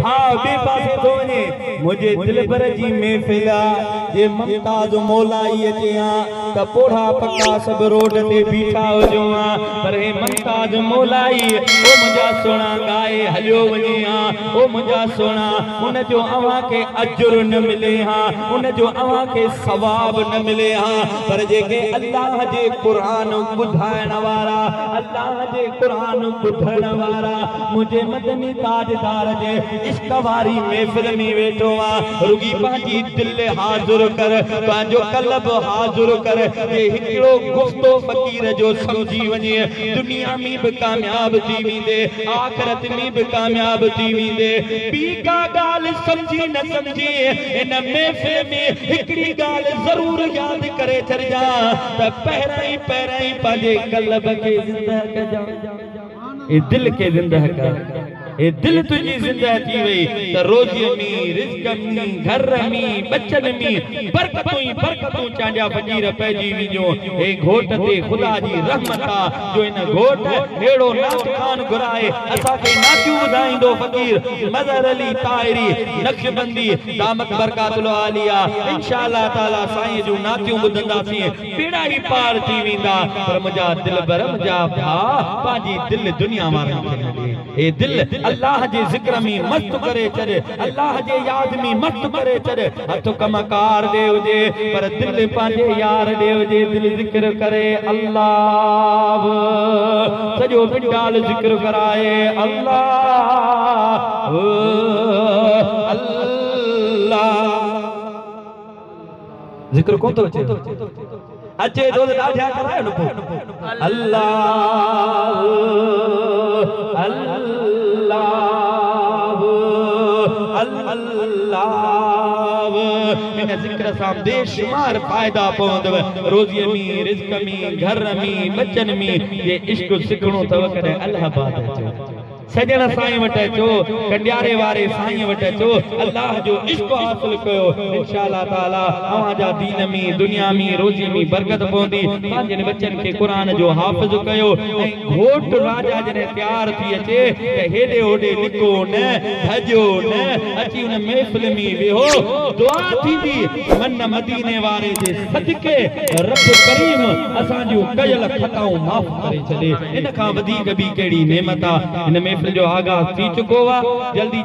भाव बे पासे तो वने मुझे दिल भर जी महफिल जे मुमताज मौलाई अचिया त पोढ़ा पक्का सब रोड ते बीठा हुजो पर हे मुमताज मौलाई ओ मुझा सोना गाए हलियो वने ओ मुझा सोना उन जो अवा के अजर न मिले उन जो अवा के सवाब न मिले पर जेके अल्लाह जे कुरान बुधाइण वारा अल्लाह जे कुरान बुधण वारा मुझे मदनी ताजदार जे इश्क वारी महफिल में वेठो रुगी पांजी दिल हाज़िर कर पांजो कल्ब हाज़िर कर ये हिकड़ो गुफ्तो फकीर जो समझी वने दुनिया में भी कामयाब थी विंदे आखिरत में भी कामयाब थी विंदे बी का गाल समझी न समझी इन महफिल में हिकड़ी गाल जरूर याद करे छड़जा त पहिराई पांजे कल्ब के जिंदा कजा ए दिल के जिंदा कर ए दिल तुझी जिंदा थी वई त रोजी में रिज़्क में घर में बच्चन में बरकतों चांडिया फकीर पैजी विजो ए घोट ते खुदा जी रहमत जो इन घोट हेड़ो नाच खान घुराए असा के नाचू बुधाइंदो फकीर मजर अली ताहिरी नक्शबंदी दामत बरकातुल आलिया इंशाअल्लाह ताला साईं जो नाचू बुधंदासी पेड़ा ही पार थी विंदा पर मुझा दिल भर मुझा भा पाजी दिल दुनिया मारन के ए दिल अल्लाह जे जिक्र में मस्त करे चढ़े अल्लाह जे याद में मस्त करे चढ़े हथ कमकार दे जे पर दिल पांजे यार दे जे दिल जिक्र करे अल्लाह सजो बिंडाल जिक्र कराए अल्लाह अल्लाह जिक्र कौन तो अचे तो ॾाढा कराए न अल्लाह इन जिक्र सां बेशुमार फायदा पवंदव रोज़ीअ में रिज़्क में घर में बच्चन में ये इश्क सिखणो तव कॾहिं अलाहाबाद अचो सजण साईं वटि अचो कंडियारे वारे साईं वटि अचो अल्लाह जो इश्क हासिल कयो इंशाअल्लाह ताला अवां जा दीन में दुनिया में रोज़ी में बरकत पवंदी पंहिंजनि बच्चनि खे क़ुरान जो हाफ़िज़ कयो ऐं घोट राजा जॾहिं तयार थी अचे त हेॾे होॾे लिको न भॼो न अची उन महफ़िल में वेहो दुआ थींदी मन मदीने वारे जे सदके रब करीम असां जूं कयल खताऊं माफ़ करे छॾे इन खां वधीक ॿी कहिड़ी नेमत आहे इन महफ़िल जो आगाज़ थी चुको आहे जल्दी